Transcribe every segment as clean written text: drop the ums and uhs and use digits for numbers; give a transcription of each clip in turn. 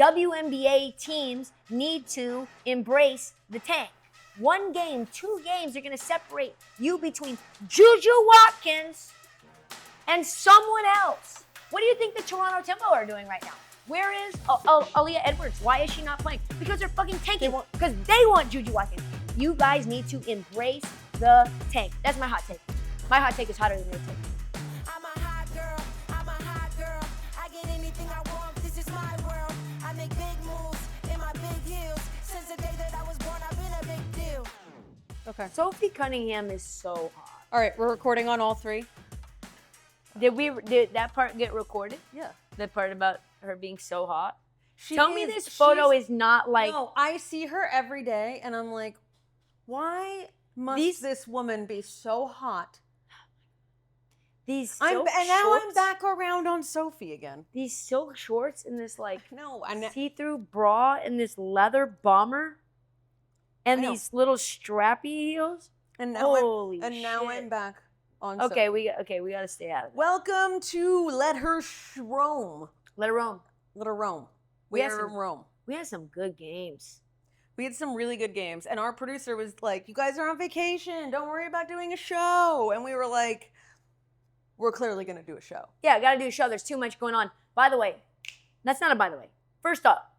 WNBA teams need to embrace the tank. 1 game, 2 games are going to separate you between Juju Watkins and someone else. What do you think the Toronto Tempo are doing right now? Where is Aaliyah Edwards? Why is she not playing? Because they're fucking tanking. Because they want Juju Watkins. You guys need to embrace the tank. That's my hot take. My hot take is hotter than your take. I'm a hot girl. I'm a hot girl. I get anything I want. This is my world. I make big moves in my big heels. Since the day that I was born, I've been a big deal. Okay. Sophie Cunningham is so hot. All right, we're recording on all 3. Did that part get recorded? Yeah. The part about her being so hot? Tell me this photo is not like... No, I see her every day, and I'm like, why must this woman be so hot? These silk and now shorts, I'm back around on Sophie again. These silk shorts and this like I see-through bra and this leather bomber and these little strappy heels. And now Holy shit. now I'm back on Okay, Sophie. we got to stay out of it. Welcome to Let Her Roam. Let her roam. Let her roam. We Let her roam. We had some good games. We had some really good games. And our producer was like, you guys are on vacation. Don't worry about doing a show. And we were like, we're clearly going to do a show. Yeah, got to do a show. There's too much going on. By the way, that's not a by the way. First up,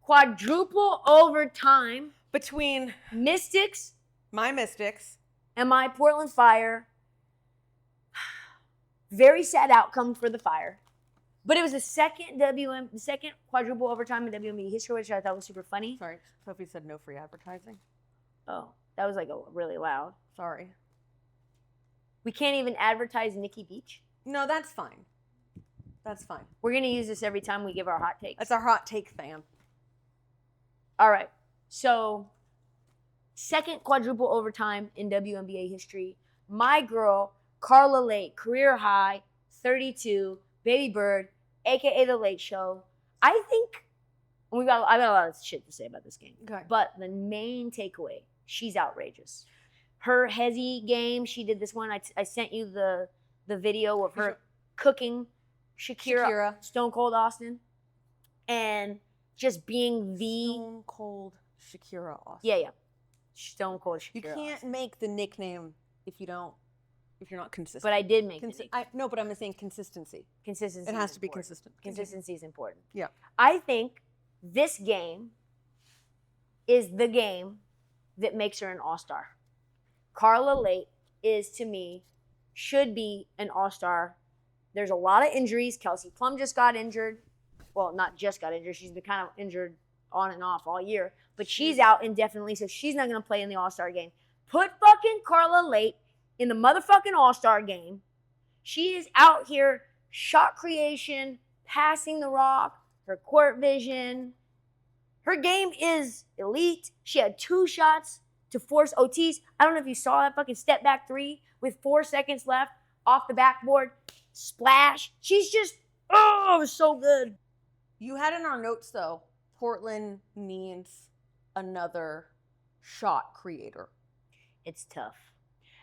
quadruple overtime Between Mystics my Mystics and my Portland Fire. Very sad outcome for the Fire. But it was the second quadruple overtime in WNBA history, which I thought was super funny. Sorry, Sophie said no free advertising. Oh, that was like really loud. Sorry. We can't even advertise Nikki Beach. No, that's fine. That's fine. We're going to use this every time we give our hot takes. That's our hot take, fam. All right. So, second quadruple overtime in WNBA history. My girl, Carla Leite, career high, 32, Baby Bird, a.k.a. The Late Show. I think I got a lot of shit to say about this game. Okay. But the main takeaway, she's outrageous. Her Hezzy game, she did this one. I sent you the video of her cooking Shakira, Stone Cold Austin, and just being the Stone Cold Shakira Austin. Yeah. Stone Cold Shakira. You can't make the nickname if you're not consistent. But I did make it. No, but I'm saying consistency. Consistency. It has to be consistent. Consistency is important. Yeah. I think this game is the game that makes her an all-star. Carla Leite is, to me, should be an all-star. There's a lot of injuries. Kelsey Plum just got injured. Well, not just got injured. She's been kind of injured on and off all year. But she's out indefinitely, so she's not going to play in the all-star game. Put fucking Carla Leite in the motherfucking all-star game. She is out here, shot creation, passing the rock, her court vision. Her game is elite. She had 2 shots to force OTs. I don't know if you saw that fucking step back 3 with 4 seconds left off the backboard. Splash. She's just, it was so good. You had in our notes, though, Portland needs another shot creator. It's tough.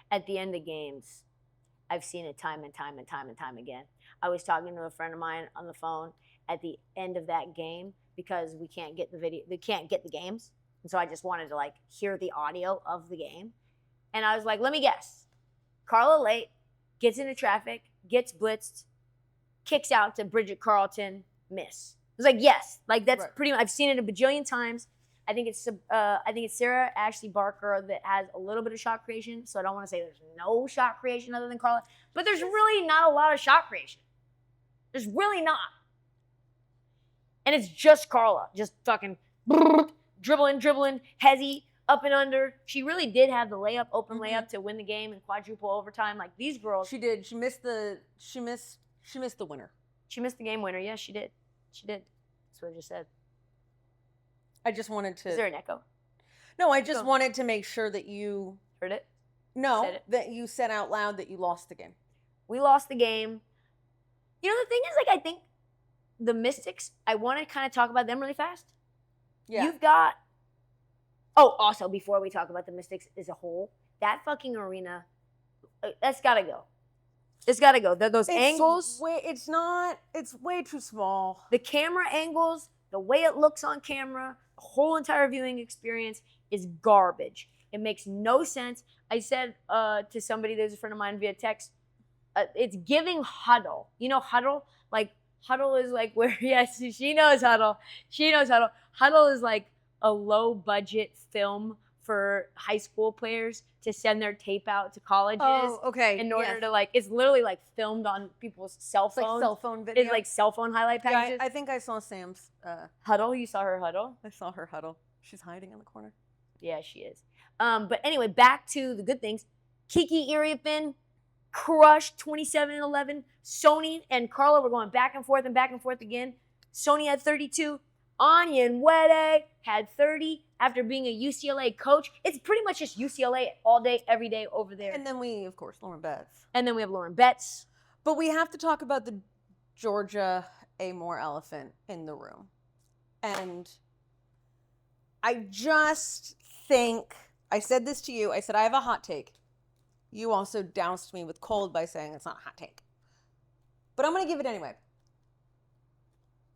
At the end of games, I've seen it time and time again. I was talking to a friend of mine on the phone at the end of that game because we can't get the video, they can't get the games. And so I just wanted to like hear the audio of the game. And I was like, let me guess. Carla Leite gets into traffic, gets blitzed, kicks out to Bridget Carlton, miss. I was like, yes. Like that's pretty much, I've seen it a bajillion times. I think it's Sarah Ashley Barker that has a little bit of shot creation. So I don't want to say there's no shot creation other than Carla. But there's really not a lot of shot creation. There's really not. And it's just Carla. Just fucking dribbling, hezzy, up and under. She really did have the layup, open layup to win the game in quadruple overtime. Like these girls. She did. She missed the winner. She missed the game winner. Yes, she did. She did. That's what I just said. I just wanted to. Is there an echo? No, I just wanted to make sure that you heard it. No, said it. That you said out loud that you lost the game. We lost the game. You know, the thing is, like, I think the Mystics, I want to kind of talk about them really fast. Yeah. You've got, also, before we talk about the Mystics as a whole, that fucking arena, that's got to go. It's got to go. Those angles. It's way too small. The camera angles The way it looks on camera, the whole entire viewing experience is garbage. It makes no sense. I said to somebody, there's a friend of mine via text, it's giving Huddle. You know Huddle? Like, Huddle is like where, yes, she knows Huddle. She knows Huddle. Huddle is like a low-budget film for high school players to send their tape out to colleges. Oh, okay. In order to like, it's literally like filmed on people's cell It's like phones. cell phone video. It's like cell phone highlight packages. I think I saw Sam's. Huddle, you saw her Huddle? I saw her Huddle. She's hiding in the corner. Yeah, she is. But anyway, back to the good things. Kiki Iriapin crushed 27-11. Sonia and Carla were going back and forth again. Sonia had 32. Anya and Wede had 30 after being a UCLA coach. It's pretty much just UCLA all day, every day over there. And then we, of course, Lauren Betts. And then we have Lauren Betts. But we have to talk about the Georgia Amore elephant in the room. And I just think, I said this to you, I said I have a hot take. You also doused me with cold by saying it's not a hot take. But I'm going to give it anyway.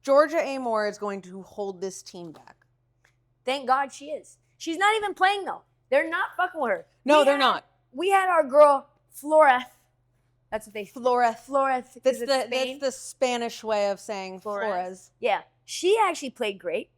Georgia Amore is going to hold this team back. Thank God she is. She's not even playing, though. They're not fucking with her. No, they're not. We had our girl, Flores. That's what they say. Flores. That's the Spanish way of saying Flores. Yeah. She actually played great.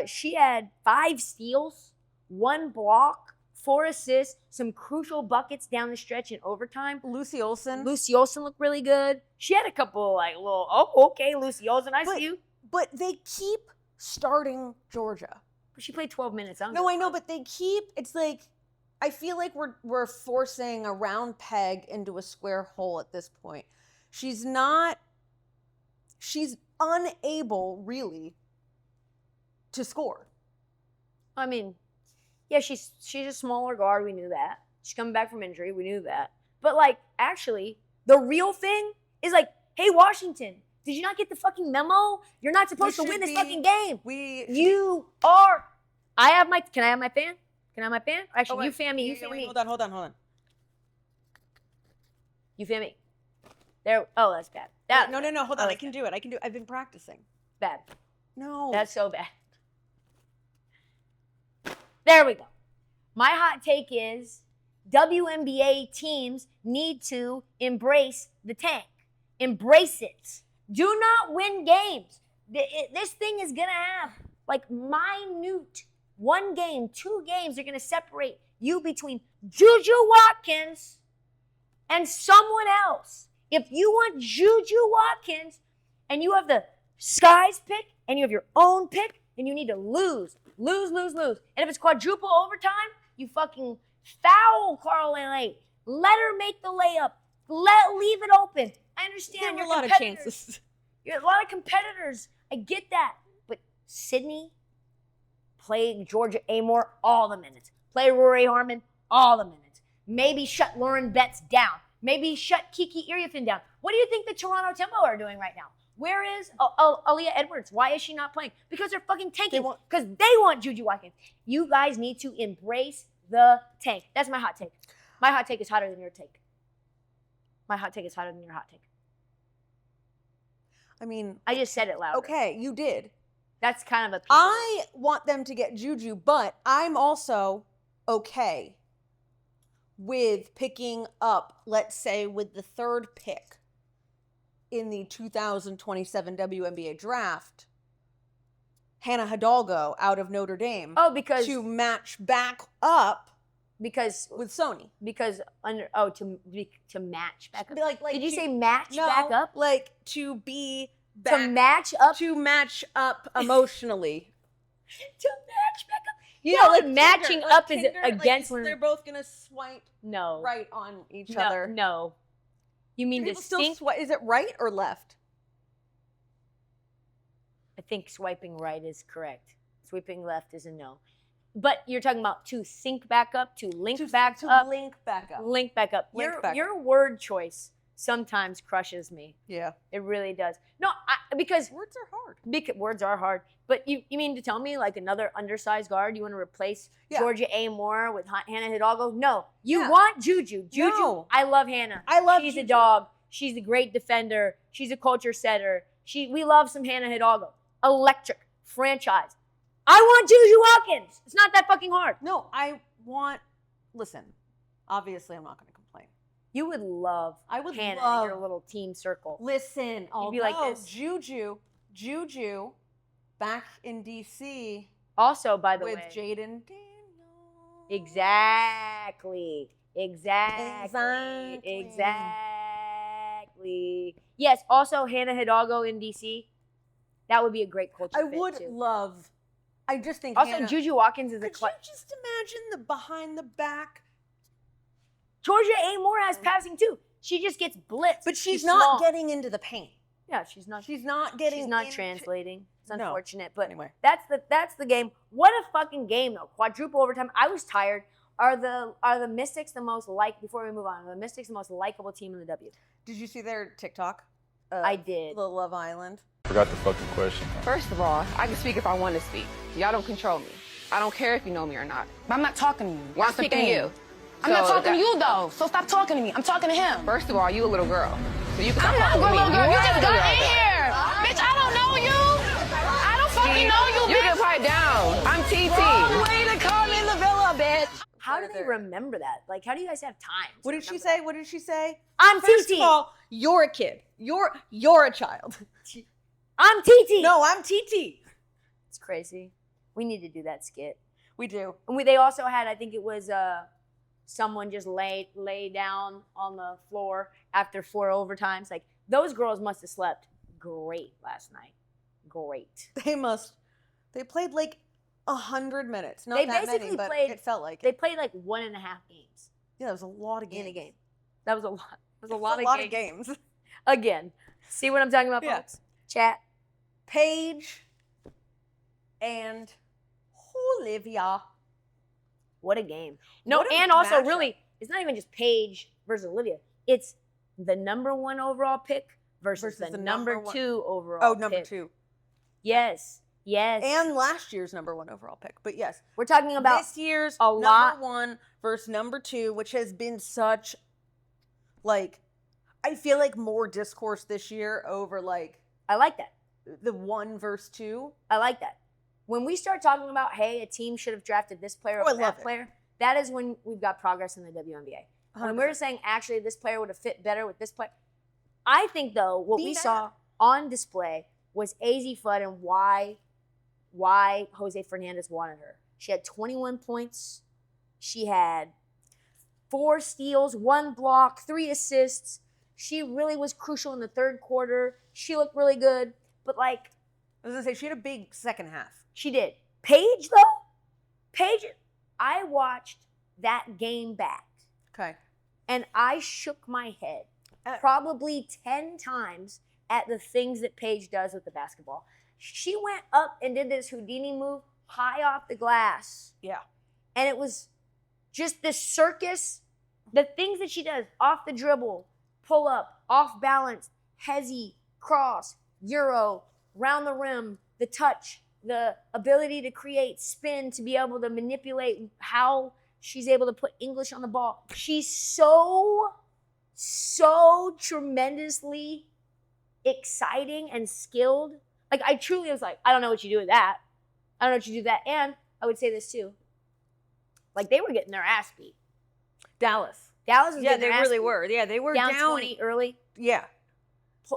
She had 5 steals, 1 block, 4 assists, some crucial buckets down the stretch in overtime. Lucy Olson looked really good. She had a couple like little, oh, okay, Lucy Olson, I see you. But they keep starting Georgia. She played 12 minutes. No, I know, but they keep, it's like, I feel like we're forcing a round peg into a square hole at this point. She's unable really to score. I mean, yeah, she's a smaller guard. We knew that. She's coming back from injury. We knew that. But, like, actually, the real thing is, like, hey, Washington, did you not get the fucking memo? You're not supposed to win this fucking game. You are. Can I have my fan? Can I have my fan? Actually, you fan me. You fan me. Hold on. You fan me. There. Oh, that's bad. No. Hold on. I can do it. I've been practicing. Bad. No. That's so bad. There we go. My hot take is WNBA teams need to embrace the tank. Embrace it. Do not win games. This thing is going to have like minute 1 game, 2 games are going to separate you between Juju Watkins and someone else. If you want Juju Watkins and you have the Sky's pick and you have your own pick, then you need to lose. And if it's quadruple overtime, you fucking foul Carla and Leite. Let her make the layup. Leave it open. I understand. There were a lot of chances. You're a lot of competitors. I get that. But Sydney, play Georgia Amore all the minutes. Play Rory Harmon all the minutes. Maybe shut Lauren Betts down. Maybe shut Kiki Iriapin down. What do you think the Toronto Tempo are doing right now? Where is Aaliyah Edwards? Why is she not playing? Because they're fucking tanking. Because they want Juju Watkins. You guys need to embrace the tank. That's my hot take. My hot take is hotter than your take. My hot take is hotter than your hot take. I mean, I just said it louder. Okay, you did. That's kind of a piece I want them to get Juju, but I'm also okay with picking up, let's say, with the 3rd pick in the 2027 WNBA draft, Hannah Hidalgo out of Notre Dame. Oh, because to match back up with Sonia. Because to match back up. Like did you say match back up? Like to be back, to match up emotionally. To match back up. You know, like matching Tinder, up Tinder, is against like when they're both gonna swipe right on each other. No. You mean distinct? Is it right or left? I think swiping right is correct. Swiping left is a no. But you're talking about to sync back up, to link back up. Link back up. Link back up. Your word choice sometimes crushes me. Yeah. It really does. No, because words are hard. Words are hard. But you mean to tell me like another undersized guard you want to replace Georgia Amore with Hannah Hidalgo? No. You want Juju. No. I love Hannah. She's a dog. She's a great defender. She's a culture setter. We love some Hannah Hidalgo. electric franchise. I want Juju Watkins. It's not that fucking hard. No, listen, obviously I'm not going to complain. You would love I would Hannah love in your little team circle. Listen, You'd be like this. Juju, back in DC Also, by the with way, Jaden Daniels. Exactly. Yes, also Hannah Hidalgo in DC. That would be a great culture I fit would too. love. I just think Also, Hannah, Juju Watkins is a could you just imagine the behind the back? Georgia A. Moore has passing too. She just gets blitzed. But she's small. not getting into the paint. Yeah, she's not. She's not getting. She's not into, translating. It's No. unfortunate, but Anyway. that's the game. What a fucking game though! Quadruple overtime. I was tired. Are the Mystics the most before we move on? Are the Mystics the most likable team in the W? Did you see their TikTok? I did. The Love Island. Forgot the fucking question. First of all, I can speak if I want to speak. Y'all don't control me. I don't care if you know me or not. But I'm not talking to you. Well, I'm That's the speaking to thing. you. I'm not So talking that- to you though. So stop talking to me. I'm talking to him. First of all, you a little girl. So you can stop I'm not a talking to me. little girl. You are a just little got girl, in though. here. Bitch, I don't know you. I don't fucking know you, You bitch. can pipe down. I'm TT. Wrong way to come in the villa, bitch. How do they remember that? Like, how do you guys have time? What did she say? What did she say? I'm First TT. of all, you're a kid. You're a child. I'm TT. No, I'm TT. It's crazy. We need to do that skit. We do. And they also had, I think it was someone just lay down on the floor after 4 overtimes. Like, those girls must have slept great last night. Great. They played like 100 minutes. Not They that basically many, but played- it felt like They it. played like 1.5 games Yeah, that was a lot of games. in a game. That was a lot. It was a That's lot, of games. Again, see what I'm talking about, Yeah. folks? Chat. Paige and Olivia. What a game. No, What a and also matchup. really, it's not even just Paige versus Olivia. It's the number 1 overall pick versus the number one- 2 overall Oh, number pick. 2. Yes. Yes. And last year's number 1 overall pick. But yes, we're talking about this year's a lot- number 1 versus number 2, which has been such, like, I feel like more discourse this year over, like, I like that. the 1 versus 2. I like that. When we start talking about, hey, a team should have drafted this player Oh, I over love that it. player, that is when we've got progress in the WNBA. When we're saying, actually, this player would have fit better with this player. I think, though, what Be we that. saw on display was Azzi Fudd and why Jose Fernandez wanted her. She had 21 points. She had 4 steals, 1 block, 3 assists. She really was crucial in the third quarter. She looked really good. But, like, I was going to say, she had a big second half. she did. Paige, though, I watched that game back, Okay. and I shook my head probably 10 times at the things that Paige does with the basketball. She went up and did this Houdini move high off the glass. Yeah. And it was just this circus. The things that she does off the dribble, pull up, off balance, hezzy, cross, euro, round the rim, the touch, the ability to create spin, to be able to manipulate how she's able to put English on the ball. She's so tremendously exciting and skilled. Like, I truly was like, I don't know what you do with that. I don't know what you do with that. And I would say this too. Like, they were getting their ass beat. Dallas. Dallas was Yeah, getting they their ass really beat. were. Yeah, they were down down 20 early. Yeah.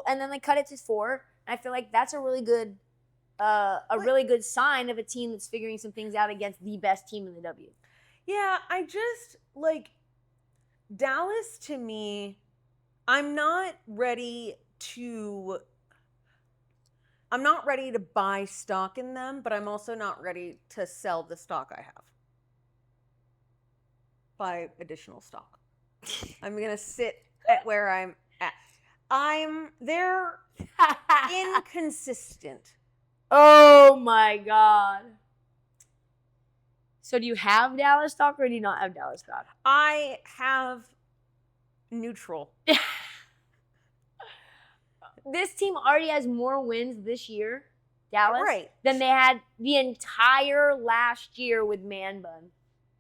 And then they cut it to 4. And I feel like that's a really good really good sign of a team that's figuring some things out against the best team in the W. Yeah, I just, like, Dallas to me, I'm not ready to buy stock in them, but I'm also not ready to sell the stock I have. Buy additional stock. I'm going to sit at where I'm at. They're inconsistent. Oh my God. So do you have Dallas stock or do you not have Dallas stock? I have neutral. This team already has more wins this year, Dallas, Right. than they had the entire last year with Man Bun.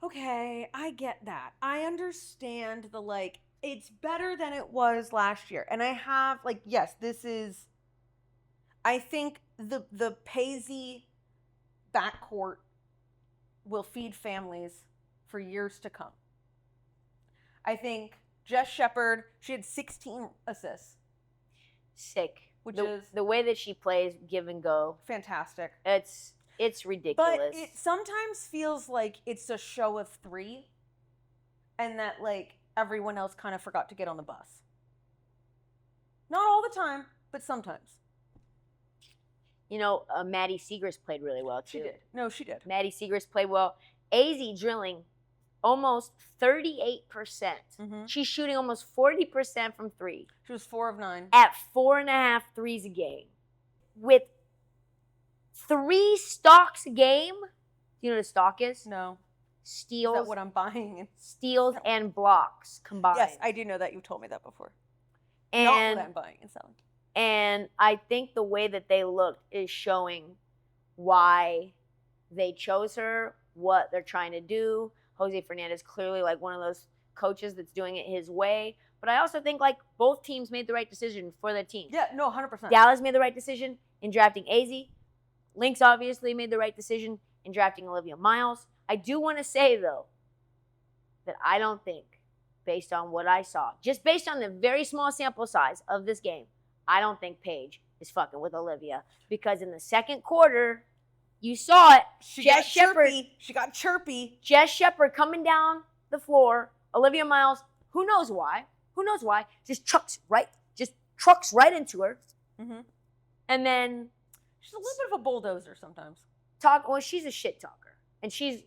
Okay, I get that. I understand the, like, it's better than it was last year. And I have, like, yes, this is, I think the Paige backcourt will feed families for years to come. I think Jess Shepard, she had 16 assists. Sick. Which the, is the way that she plays give and go. fantastic. It's ridiculous. But it sometimes feels like it's a show of 3 and that like everyone else kind of forgot to get on the bus. Not all the time, but sometimes. You know, Maddie Segrist played really well too. She did. No, she did. Maddie Segrist played well. Azzi drilling almost 38%. She's shooting almost 40% from 3. She was 4 of 9. At 4.5 threes a game. With 3 stocks a game. You know what a stock is? No. Steals. Is that what I'm buying? Steals and blocks combined. Yes, I do know that. You've told me that before. And, not what I'm buying and selling. And I think the way that they looked is showing why they chose her, what they're trying to do. Jose Fernandez clearly like one of those coaches that's doing it his way. But I also think like both teams made the right decision for their team. Yeah, no, 100%. Dallas made the right decision in drafting Azzi. Lynx obviously made the right decision in drafting Olivia Miles. I do want to say, though, that I don't think, based on what I saw, just based on the very small sample size of this game, I don't think Paige is fucking with Olivia. Because in the second quarter, you saw it. She Jess got chirpy. Jess Shepard coming down the floor. Olivia Miles, who knows why? Just trucks right into her. Mm-hmm. And then she's a little bit of a bulldozer sometimes. She's a shit talker. And she's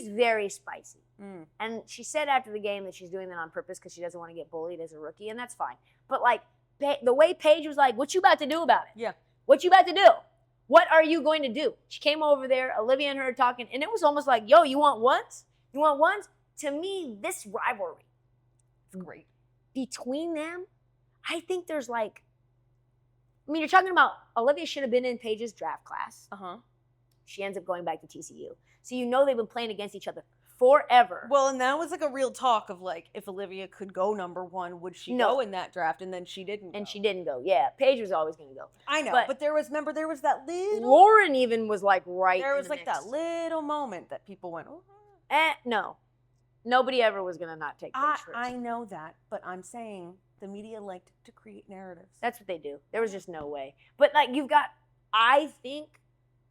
very spicy. And she said after the game that she's doing that on purpose because she doesn't want to get bullied as a rookie, and that's fine. But like the way Paige was like, what you about to do about it? Yeah. What you about to do? What are you going to do? She came over there, Olivia and her are talking, and it was almost like, yo, you want ones? You want ones? To me, this rivalry is great. Between them, I think there's like, I mean, you're talking about Olivia should have been in Paige's draft class. She ends up going back to TCU. So you know they've been playing against each other forever. Well, and that was like a real talk of like, if Olivia could go number 1, would she go in that draft? And then she didn't. And she didn't go. Yeah, Paige was always going to go. I know, but there was that little. Lauren even was like right. There was in the like mix. that little moment that people went, oh. No, nobody ever was going to not take Paige first. I know that, but I'm saying the media liked to create narratives. That's what they do. There was just no way. But like you've got, I think,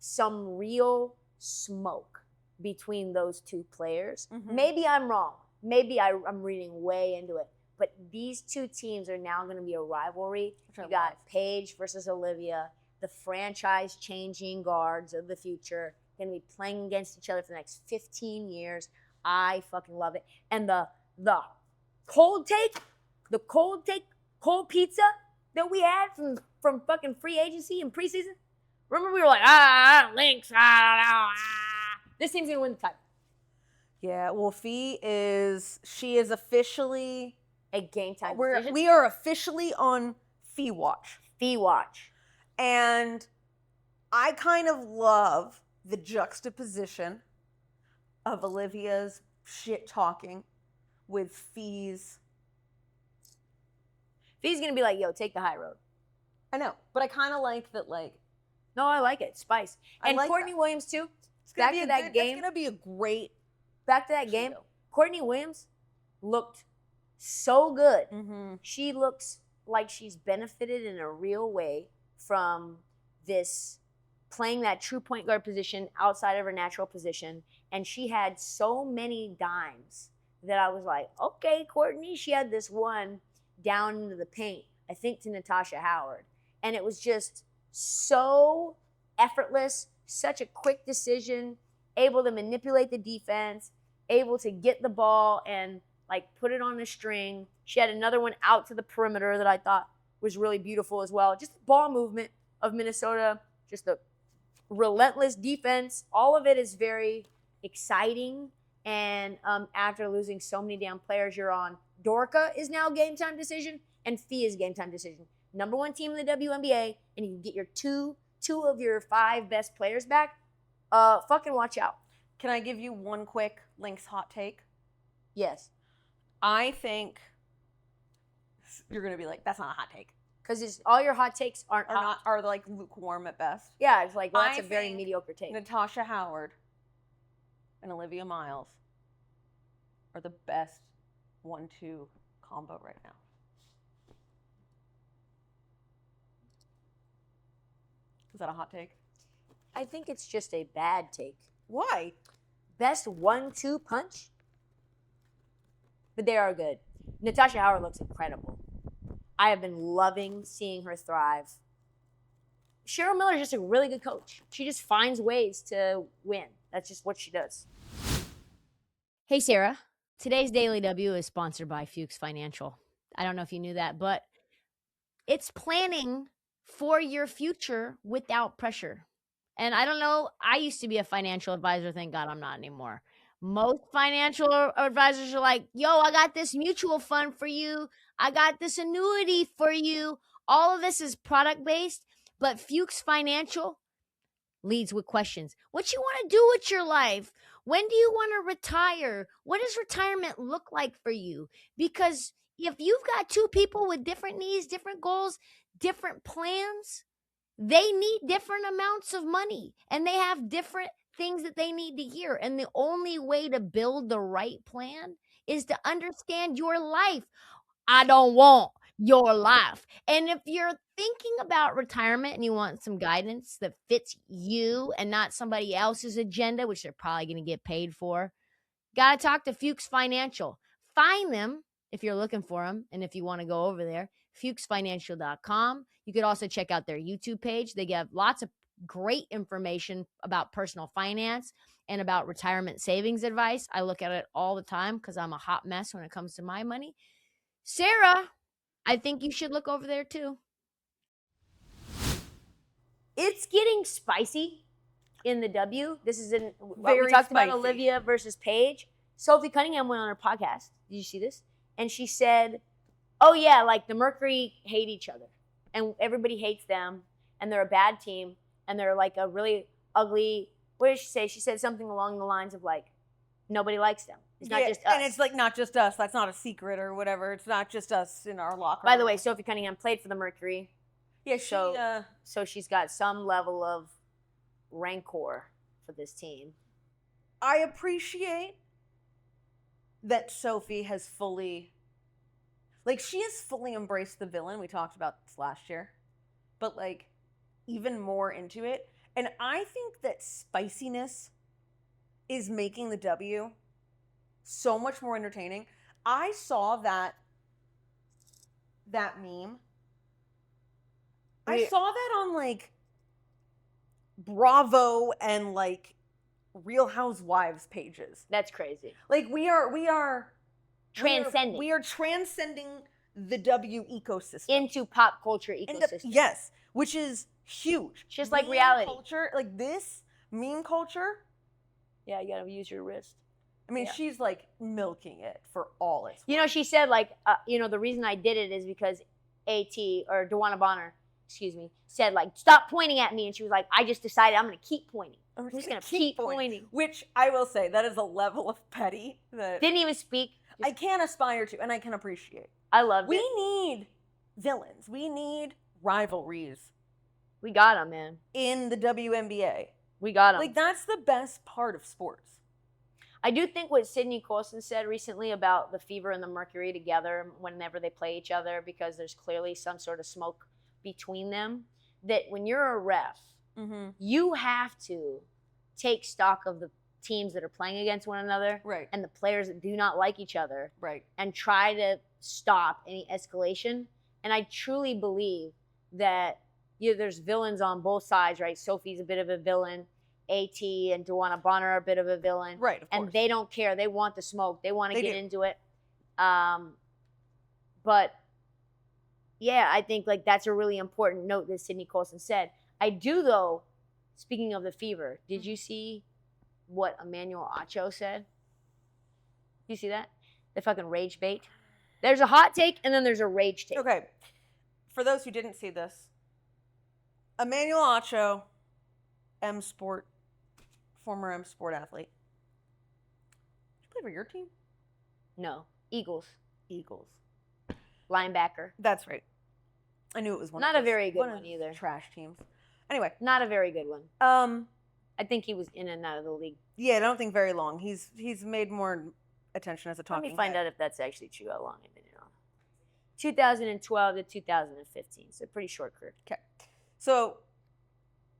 some real smoke between those two players. Maybe I'm wrong. Maybe I'm reading way into it. But these two teams are now going to be a rivalry. You got Paige versus Olivia, the franchise-changing guards of the future, going to be playing against each other for the next 15 years. I fucking love it. And the cold pizza that we had from fucking free agency and preseason. Remember we were like, Lynx, This team's gonna win the title. Yeah, well, she is officially a game time decision. We are officially on Fee Watch. Fee Watch. And I kind of love the juxtaposition of Olivia's shit talking with Fee's. Fee's gonna be like, yo, take the high road. I know, but I kind of like that, like. No, I like it. Spice. And like Courtney Williams, too. Back to that game. It's going to be a great. Back to that game. Courtney Williams looked so good. She looks like she's benefited in a real way from this playing that true point guard position outside of her natural position. And she had so many dimes that I was like, okay, Courtney. She had this one down into the paint, I think to Natasha Howard. And it was just so effortless, such a quick decision, able to manipulate the defense, able to get the ball and like put it on the string. She had another one out to the perimeter that I thought was really beautiful as well. Just the ball movement of Minnesota, just the relentless defense. All of it is very exciting. And after losing so many damn players, you're on. Dorka is now game time decision and Fee is game time decision. Number 1 team in the WNBA, and you get your two of your 5 best players back. Fucking watch out. Can I give you one quick Lynx hot take? Yes. I think you're gonna be like, that's not a hot take, Because all your hot takes aren't Are hot. not are like lukewarm at best. Yeah, it's like, well, that's I a very think mediocre take. Natasha Howard and Olivia Miles are the best 1-2 combo right now. Is that a hot take? I think it's just a bad take. Why? Best 1-2 punch? But they are good. Natasha Howard looks incredible. I have been loving seeing her thrive. Cheryl Miller is just a really good coach. She just finds ways to win. That's just what she does. Hey, Sarah. Today's Daily W is sponsored by Fuchs Financial. I don't know if you knew that, but it's planning for your future without pressure. And I don't know, I used to be a financial advisor. Thank God I'm not anymore. Most financial advisors are like, yo, I got this mutual fund for you. I got this annuity for you. All of this is product-based, but Fuchs Financial leads with questions. What you want to do with your life? When do you want to retire? What does retirement look like for you? Because if you've got two people with different needs, different goals, different plans, they need different amounts of money and they have different things that they need to hear. And the only way to build the right plan is to understand your life. I don't want your life. And if you're thinking about retirement and you want some guidance that fits you and not somebody else's agenda, which they're probably going to get paid for, got to talk to Fuchs Financial. Find them if you're looking for them and if you want to go over there, fuchsfinancial.com. You could also check out their YouTube page. They give lots of great information about personal finance and about retirement savings advice. I look at it all the time because I'm a hot mess when it comes to my money. Sarah, I think you should look over there too. It's getting spicy in the W. This is we talked spicy. about Olivia versus Paige. Sophie Cunningham went on her podcast. Did you see this? And she said, oh yeah, like the Mercury hate each other and everybody hates them and they're a bad team and they're like a really ugly, what did she say? She said something along the lines of like, nobody likes them. It's not just us. And it's like not just us. That's not a secret or whatever. It's not just us in our locker By room. the way, Sophie Cunningham played for the Mercury. Yeah, So she's got some level of rancor for this team. I appreciate that Sophie has fully, like, she has fully embraced the villain. We talked about this last year, but like even more into it. And I think that spiciness is making the W so much more entertaining. I saw that meme. I saw that on like Bravo and like Real Housewives pages. That's crazy. Like we are Transcending. We are transcending the W ecosystem into pop culture ecosystem. Yes, which is huge. Just like Meme reality. culture, like this meme culture. Yeah, you gotta use your wrist. I mean, Yeah. she's like milking it for all it's You know, she said like, the reason I did it is because DeWanna Bonner, said like, stop pointing at me. And she was like, I just decided I'm going to keep pointing. I'm just going to keep pointing. Which I will say, that is a level of petty that Didn't even speak. I can aspire to and I can appreciate. I loved We it. need villains. We need rivalries We got him, man. in the WNBA. We got him. Like, that's the best part of sports. I do think what Sydney Colson said recently about the Fever and the Mercury together whenever they play each other, because there's clearly some sort of smoke between them, that when you're a ref, you have to take stock of the teams that are playing against one another, Right. and the players that do not like each other, Right. and try to stop any escalation. And I truly believe that there's villains on both sides, right? Sophie's a bit of a villain. AT and DeWanna Bonner are a bit of a villain. Right, of and course. they don't care. They want the smoke. They want to They get do. into it. But yeah, I think like that's a really important note that Sydney Colson said. I do though, speaking of the Fever, did you see what Emmanuel Acho said? You see that? The fucking rage bait. There's a hot take and then there's a rage take. Okay. For those who didn't see this, Emmanuel Acho, M-Sport, former M-Sport athlete. Did you play for your team? No. Eagles. Eagles. Linebacker. That's right. I knew it was one. Not of a very good one one of either. Trash teams. Anyway, Not a very good one. I think he was in and out of the league. yeah, I don't think very long. He's made more attention as a Let talking me find head. out if that's actually true. How long I've been on? 2012 to 2015. So pretty short career. Okay, so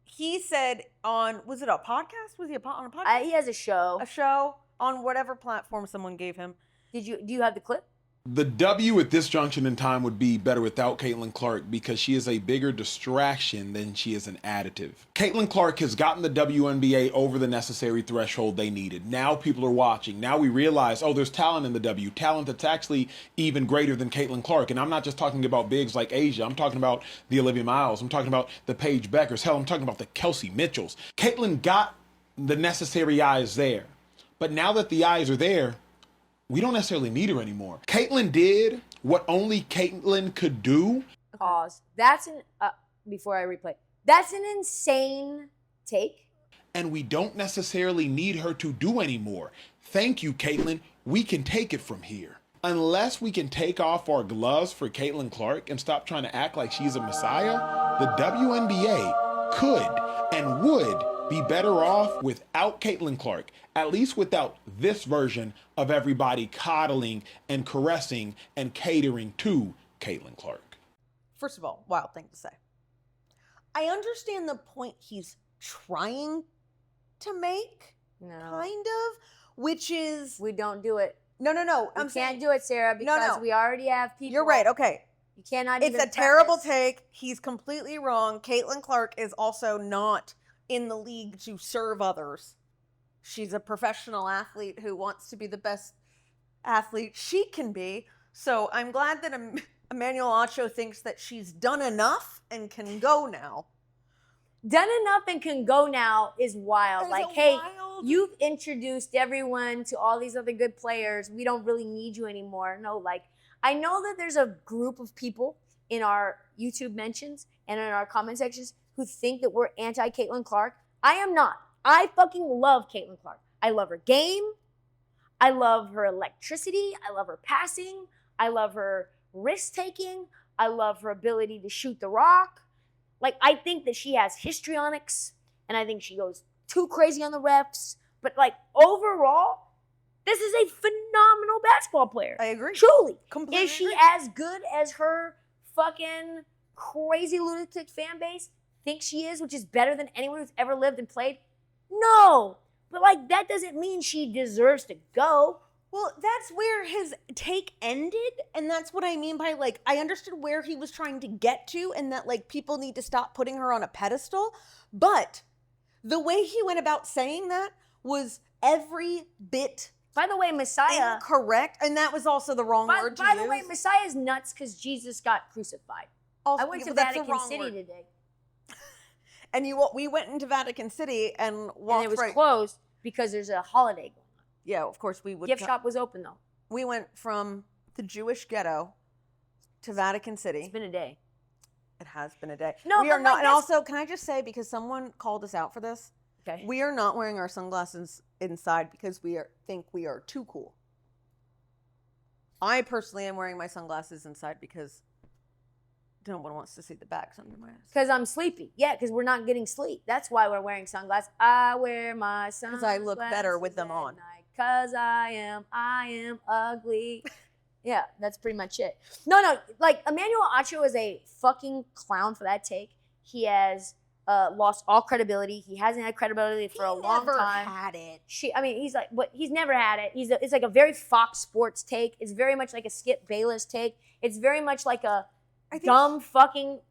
he said was it a podcast? Was he on a podcast? He has a show. A show on whatever platform someone gave him. Do you have the clip? The W at this junction in time would be better without Caitlin Clark because she is a bigger distraction than she is an additive. Caitlin Clark has gotten the WNBA over the necessary threshold they needed. Now people are watching. Now we realize, oh, there's talent in the W. Talent that's actually even greater than Caitlin Clark. And I'm not just talking about bigs like Asia. I'm talking about the Olivia Miles. I'm talking about the Paige Bueckers. Hell, I'm talking about the Kelsey Mitchells. Caitlin got the necessary eyes there. But now that the eyes are there, we don't necessarily need her anymore. Caitlin did what only Caitlin could do. Pause. That's an before I replay. That's an insane take. And we don't necessarily need her to do anymore. Thank you, Caitlin. We can take it from here. Unless we can take off our gloves for Caitlin Clark and stop trying to act like she's a messiah, the WNBA could and would be better off without Caitlin Clark, at least without this version of everybody coddling and caressing and catering to Caitlin Clark. First of all, wild thing to say. I understand the point he's trying to make, No, kind of, which is we don't do it. no. We can't do it, Sarah, because we already have people. You're right. Okay, You cannot. it's even a terrible preface. take. He's completely wrong. Caitlin Clark is also not in the league to serve others. She's a professional athlete who wants to be the best athlete she can be. So I'm glad that Emmanuel Acho thinks that she's done enough and can go now. Done enough and can go now is wild. That is Like, a hey, wild- you've introduced everyone to all these other good players. We don't really need you anymore. No, like, I know that there's a group of people in our YouTube mentions and in our comment sections who think that we're anti-Caitlin Clark. I am not. I fucking love Caitlin Clark. I love her game. I love her electricity. I love her passing. I love her risk-taking. I love her ability to shoot the rock. Like, I think that she has histrionics, and I think she goes too crazy on the refs. But, like, overall, this is a phenomenal basketball player. I agree. Truly. Completely Is she agree. as good as her fucking crazy lunatic fan base thinks she is, which is better than anyone who's ever lived and played? No. But, like, that doesn't mean she deserves to go. Well, that's where his take ended, and that's what I mean by, like, I understood where he was trying to get to, and that, like, people need to stop putting her on a pedestal, but the way he went about saying that was every bit By the way, Messiah. incorrect, and that was also the wrong word to By use. the way, Messiah's nuts because Jesus got crucified. Also, I went to but that's the Vatican wrong City word. today, And we went into Vatican City and walked and it was right. closed because there's a holiday going on. Yeah, of course we would. Gift shop was open though. We went from the Jewish ghetto to Vatican City. It's been a day. It has been a day. No, we are but, not. like, And that's- also, can I just say, because someone called us out for this, Okay. we are not wearing our sunglasses inside because think we are too cool. I personally am wearing my sunglasses inside because no one wants to see the backs under my eyes. Because I'm sleepy. Yeah, because we're not getting sleep. That's why we're wearing sunglasses. I wear my sunglasses. I look better with them at on. night 'cause I am ugly. Yeah, that's pretty much it. No, like Emmanuel Acho is a fucking clown for that take. He has lost all credibility. He hasn't had credibility for a long Never time. had it. He's never had it. It's like a very Fox Sports take. It's very much like a Skip Bayless take. It's very much like a dumb fucking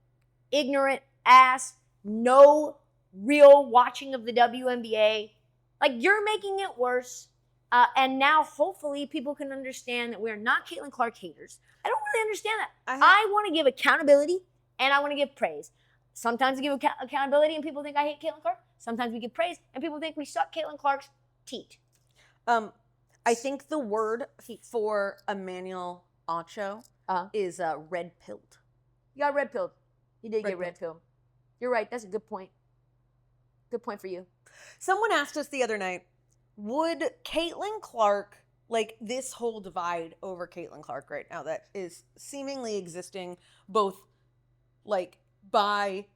ignorant ass, no real watching of the WNBA. Like, you're making it worse. And now hopefully people can understand that we're not Caitlin Clark haters. I don't really understand that. I want to give accountability and I want to give praise. Sometimes I give accountability and people think I hate Caitlin Clark. Sometimes we give praise and people think we suck Caitlin Clark's teat. I think the word for Emmanuel Acho is red-pilled. You got red pilled. You did Red get red pilled. You're right. That's a good point. Good point for you. Someone asked us the other night, would Caitlin Clark, like this whole divide over Caitlin Clark right now that is seemingly existing both like by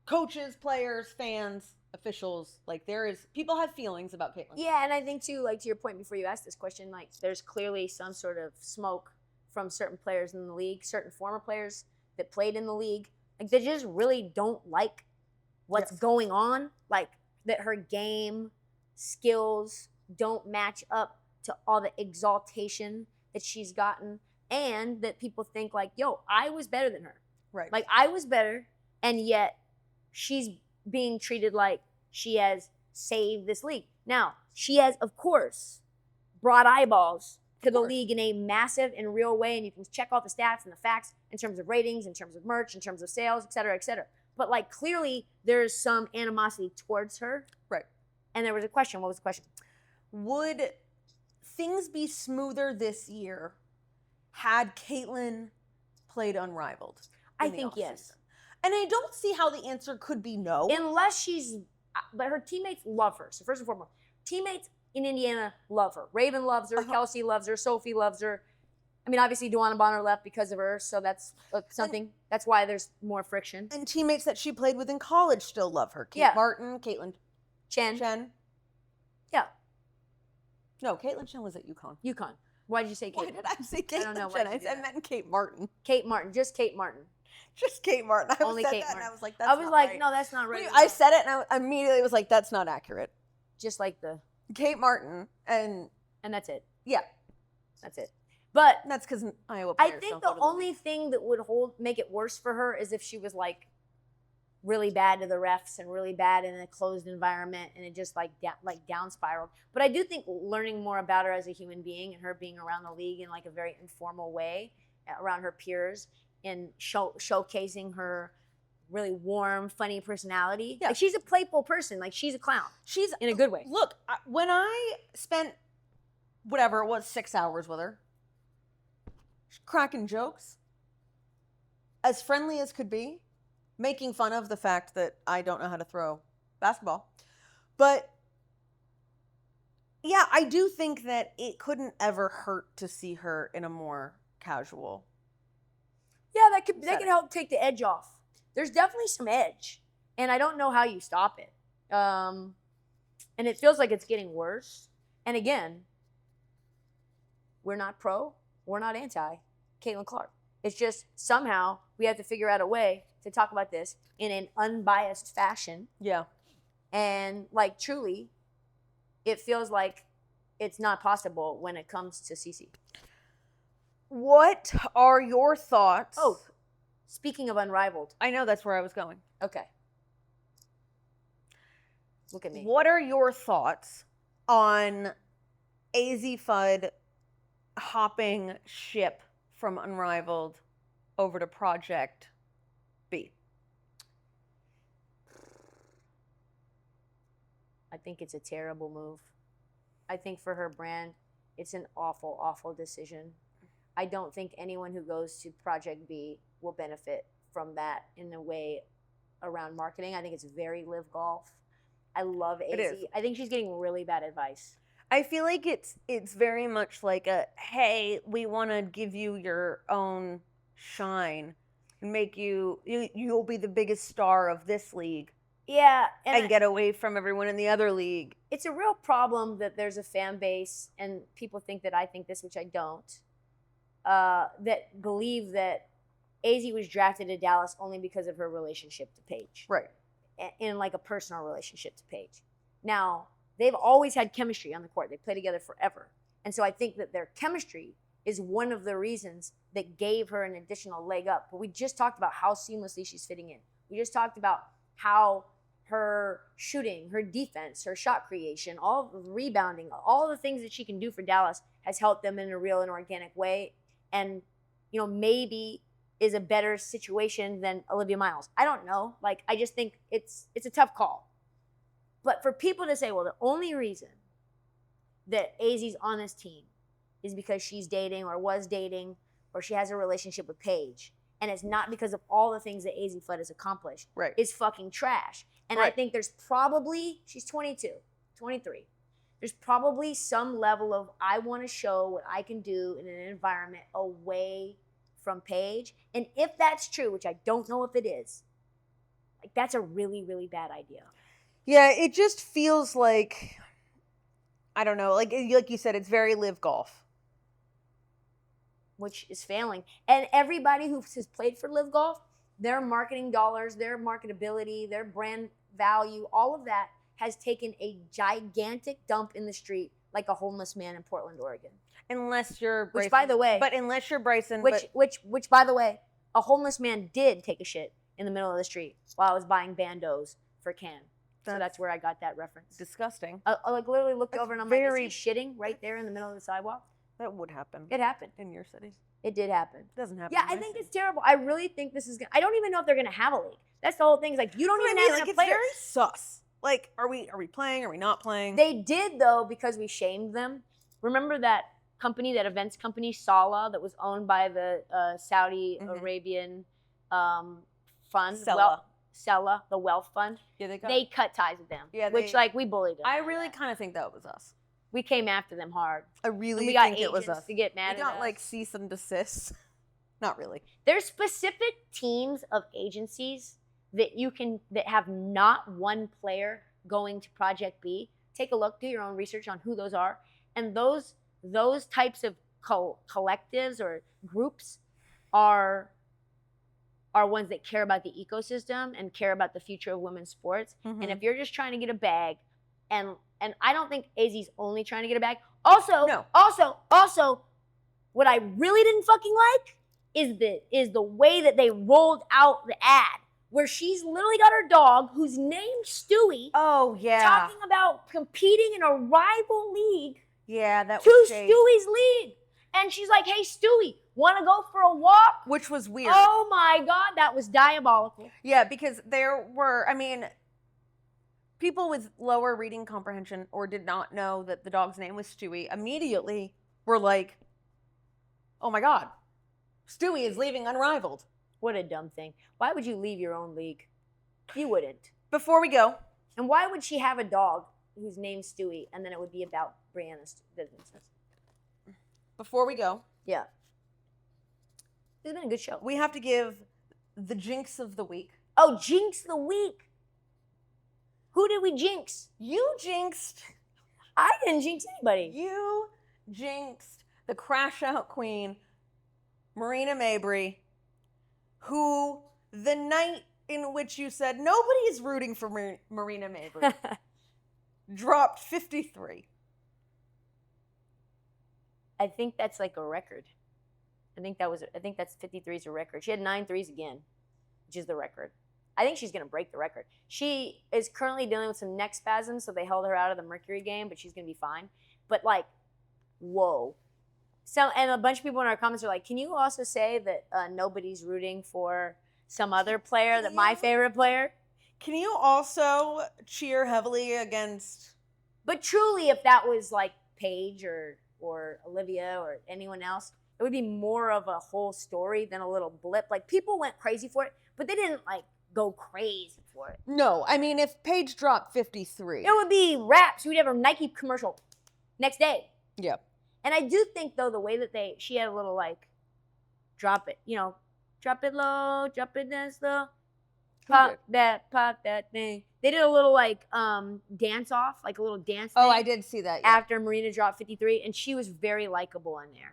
coaches, players, fans, officials. Like people have feelings about Caitlin. Yeah, and I think too, like to your point before you asked this question, like there's clearly some sort of smoke from certain players in the league, certain former players that played in the league. Like they just really don't like what's going on. Like that her game skills don't match up to all the exaltation that she's gotten, and that people think like, yo, I was better than her. Right. Like I was better, and yet she's being treated like she has saved this league. Now, she has, of course, brought eyeballs to the league in a massive and real way, and you can check all the stats and the facts in terms of ratings, in terms of merch, in terms of sales, et cetera, et cetera. But like clearly there's some animosity towards her. Right. And there was a question. What was the question? Would things be smoother this year had Caitlin played Unrivaled? I think yes. And I don't see how the answer could be no. Unless but her teammates love her. So first and foremost, teammates in Indiana love her. Raven loves her. Kelsey loves her. Sophie loves her. I mean, obviously, Duana Bonner left because of her, so that's something. That's why there's more friction. And teammates that she played with in college still love her. Martin, Caitlin Chen. Yeah. No, Caitlin Chen was at UConn. UConn. Why did you say Caitlin? Why did I say Caitlin I don't know. Chen? I meant Kate Martin. Kate Martin. Just Kate Martin. Just Kate Martin. I Only said Kate that Martin. and I was like, that's not right. No, that's not right. I said it and I immediately was like, that's not accurate. Just like the Kate Martin and that's it. Yeah. That's it. But that's because Iowa I players think don't the go to the only thing that would make it worse for her is if she was like really bad to the refs and really bad in a closed environment and it just like down spiraled. But I do think learning more about her as a human being and her being around the league in like a very informal way around her peers and showcasing her really warm, funny personality. Yeah. Like she's a playful person. Like she's a clown. She's in a good way. Look, when I spent whatever it was, 6 hours with her, cracking jokes, as friendly as could be, making fun of the fact that I don't know how to throw basketball. But yeah, I do think that it couldn't ever hurt to see her in a more casual. Yeah, that could help take the edge off. There's definitely some edge, and I don't know how you stop it. And it feels like it's getting worse. And again, we're not pro, we're not anti Caitlin Clark. It's just somehow we have to figure out a way to talk about this in an unbiased fashion. Yeah. And like truly, it feels like it's not possible when it comes to Cece. What are your thoughts? Oh, speaking of Unrivaled. I know that's where I was going. Okay. Look at me. What are your thoughts on Azzi Fudd hopping ship from Unrivaled over to Project B? I think it's a terrible move. I think for her brand, it's an awful, awful decision. I don't think anyone who goes to Project B will benefit from that in a way around marketing. I think it's very live golf. I love Azzi. I think she's getting really bad advice. I feel like it's very much like a, hey, we want to give you your own shine and make you'll be the biggest star of this league. Yeah. And get away from everyone in the other league. It's a real problem that there's a fan base and people think that I think this, which I don't, that believe that Azzi was drafted to Dallas only because of her relationship to Paige. Right. In like a personal relationship to Paige. Now, they've always had chemistry on the court. They play together forever. And so I think that their chemistry is one of the reasons that gave her an additional leg up. But we just talked about how seamlessly she's fitting in. We just talked about how her shooting, her defense, her shot creation, all the rebounding, all the things that she can do for Dallas has helped them in a real and organic way. And, you know, maybe is a better situation than Olivia Miles. I don't know. Like, I just think it's a tough call. But for people to say, well, the only reason that Azzi's on this team is because she's dating or was dating or she has a relationship with Paige, and it's not because of all the things that Azzi Fudd has accomplished, right, is fucking trash. And right. I think there's probably, she's 22, 23. There's probably some level of, I want to show what I can do in an environment away from Paige. And if that's true, which I don't know if it is, like that's a really, really bad idea. Yeah, it just feels like, I don't know, like you said, it's very live golf. Which is failing. And everybody who has played for Live Golf, their marketing dollars, their marketability, their brand value, all of that has taken a gigantic dump in the street like a homeless man in Portland, Oregon. Unless you're Bryson. Which, by the way, unless you're Bryson. Which, by the way, a homeless man did take a shit in the middle of the street while I was buying bandos for Can. So that's where I got that reference. Disgusting. I like literally looked over and I'm like, is he shitting right there in the middle of the sidewalk? That would happen. It happened. In your city. It did happen. It doesn't happen. Yeah, I think it's terrible. I really think this is gonna, I don't even know if they're gonna have a league. That's the whole thing. It's like you don't even have enough it's players. very sus. Like, are we playing? Are we not playing? They did though because we shamed them. Remember that company, that events company, Sala, that was owned by the Saudi Arabian fund, Sela, the wealth fund. Yeah, they cut ties with them. Yeah, which like we bullied them. I really kind of think that was us. We came after them hard. I really we got think it was us. to get mad we at got us. like cease and desist. Not really. There's specific teams of agencies that that have not one player going to Project B. Take a look, do your own research on who those are. And those types of collectives or groups are ones that care about the ecosystem and care about the future of women's sports. And if you're just trying to get a bag, and I don't think Azzi's only trying to get a bag. Also, what I really didn't fucking like is the way that they rolled out the ad where she's literally got her dog who's named Stewie. Oh yeah. Talking about competing in a rival league. Yeah, that to was shady. Stewie's league. And she's like, hey, Stewie, want to go for a walk? Which was weird. Oh my God, that was diabolical. Yeah, because there were, people with lower reading comprehension or did not know that the dog's name was Stewie immediately were like, oh my God, Stewie is leaving Unrivaled. What a dumb thing. Why would you leave your own league? You wouldn't. Before we go. And why would she have a dog whose name's Stewie and then it would be about Brianna's businesses? Before we go. Yeah. It's been a good show. We have to give the jinx of the week. Oh, jinx the week. Who did we jinx? You jinxed. I didn't jinx anybody. You jinxed the crash out queen, Marina Mabrey, who the night in which you said nobody is rooting for Marina Mabrey dropped 53. I think that's like a record. I think that's 53 is a record. She had 9 threes again, which is the record. I think she's going to break the record. She is currently dealing with some neck spasms, so they held her out of the Mercury game, but she's going to be fine. But like, whoa. So, and a bunch of people in our comments are like, can you also say that nobody's rooting for some other player, that my favorite player? Can you also cheer heavily against? But truly, if that was like Paige or Olivia or anyone else, it would be more of a whole story than a little blip. Like, people went crazy for it, but they didn't like go crazy for it. No, if Paige dropped 53. It would be raps. We'd have a Nike commercial next day. Yep. And I do think, though, the way that she had a little, like, drop it low, drop it down slow, pop that thing. They did a little, like, dance off, like a little dance thing. Oh, I did see that. Yeah. After Marina dropped 53, and she was very likable in there.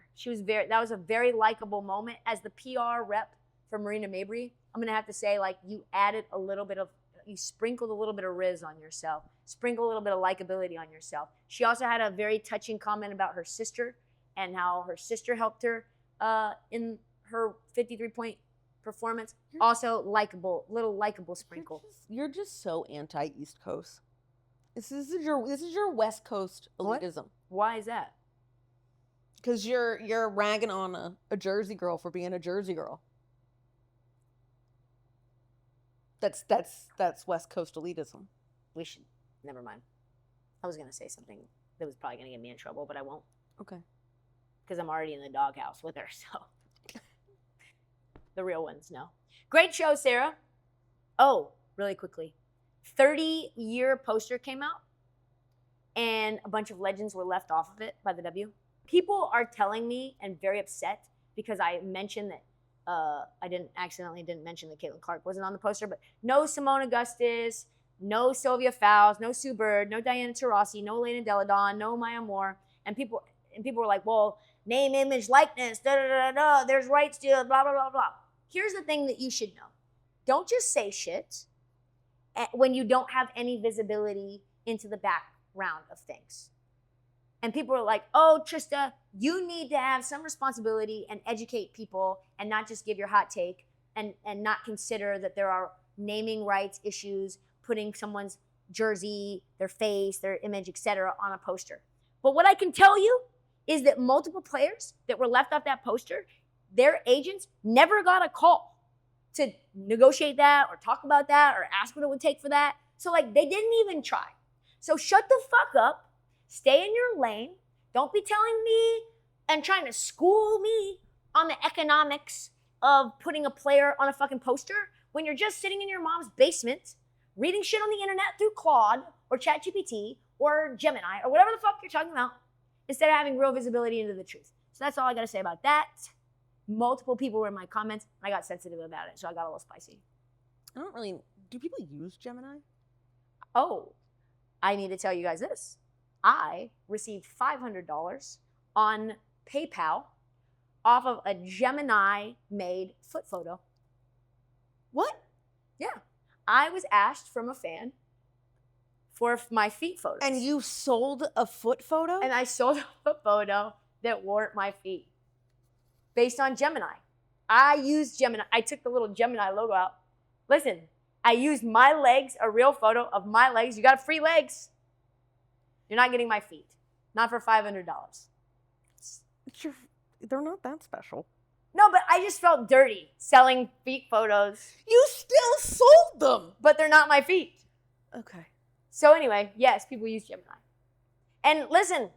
That was a very likable moment. As the PR rep for Marina Mabrey, I'm going to have to say, like, you sprinkled a little bit of Riz on yourself. Sprinkle a little bit of likability on yourself. She also had a very touching comment about her sister and how her sister helped her in her 53-point performance. Also little likable sprinkle. You're just so anti-East Coast. This is your West Coast elitism. What? Why is that? Because you're ragging on a Jersey girl for being a Jersey girl. That's West Coast elitism. Never mind. I was going to say something that was probably going to get me in trouble, but I won't. Okay. Because I'm already in the doghouse with her, so. The real ones know. Great show, Sarah. Oh, really quickly. 30-year poster came out, and a bunch of legends were left off of it by the W. People are telling me and very upset because I mentioned that I didn't mention that Caitlin Clark wasn't on the poster, but no Simone Augustus, no Sylvia Fowles, no Sue Bird, no Diana Taurasi, no Lena Deladon, no Maya Moore, and people were like, well, name, image, likeness, da da da da. There's rights deal, blah blah blah blah. Here's the thing that you should know: don't just say shit when you don't have any visibility into the background of things. And people are like, oh, Trista, you need to have some responsibility and educate people and not just give your hot take and not consider that there are naming rights issues, putting someone's jersey, their face, their image, etc. on a poster. But what I can tell you is that multiple players that were left off that poster, their agents never got a call to negotiate that or talk about that or ask what it would take for that. So like they didn't even try. So shut the fuck up. Stay in your lane. Don't be telling me and trying to school me on the economics of putting a player on a fucking poster when you're just sitting in your mom's basement reading shit on the internet through Claude or ChatGPT or Gemini or whatever the fuck you're talking about instead of having real visibility into the truth. So that's all I got to say about that. Multiple people were in my comments and I got sensitive about it, so I got a little spicy. Do people use Gemini? Oh, I need to tell you guys this. I received $500 on PayPal off of a Gemini-made foot photo. What? Yeah. I was asked from a fan for my feet photos. And you sold a foot photo? And I sold a foot photo that weren't my feet based on Gemini. I used Gemini. I took the little Gemini logo out. Listen, I used my legs, a real photo of my legs. You got free legs. You're not getting my feet. Not for $500. They're not that special. No, but I just felt dirty selling feet photos. You still sold them. But they're not my feet. Okay. So anyway, yes, people use Gemini. And listen,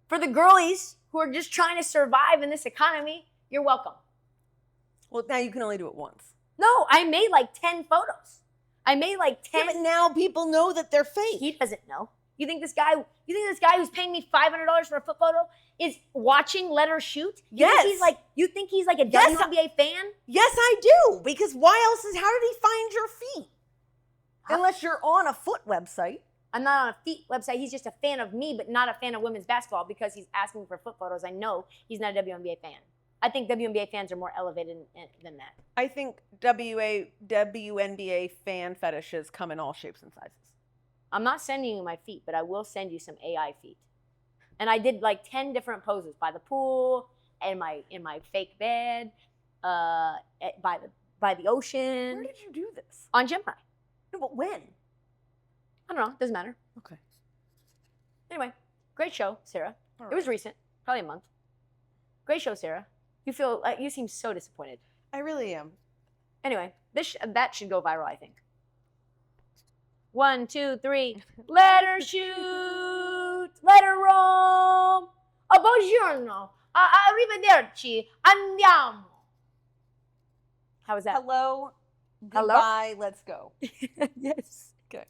for the girlies who are just trying to survive in this economy, you're welcome. Well, now you can only do it once. No, I made like 10 photos. I made like 10. Yeah, but now people know that they're fake. He doesn't know. You think this guy who's paying me $500 for a foot photo is watching Let Her Shoot? Yes. You think he's like a Yes, WNBA fan? Yes, I do. Because how did he find your feet? Unless you're on a foot website. I'm not on a feet website. He's just a fan of me, but not a fan of women's basketball because he's asking for foot photos. I know he's not a WNBA fan. I think WNBA fans are more elevated than that. I think WNBA fan fetishes come in all shapes and sizes. I'm not sending you my feet, but I will send you some AI feet. And I did like 10 different poses by the pool, in my fake bed, by the ocean. Where did you do this? On Gemini. No, but when? I don't know. Doesn't matter. Okay. Anyway, great show, Sarah. All It was right. recent, probably a month. Great show, Sarah. You seem so disappointed. I really am. Anyway, that should go viral, I think. 1, 2, 3. Let her shoot. Let her roam. Oh, buongiorno. Arrivederci. Andiamo. How was that? Hello. Hello? Goodbye. Let's go. Yes. Okay.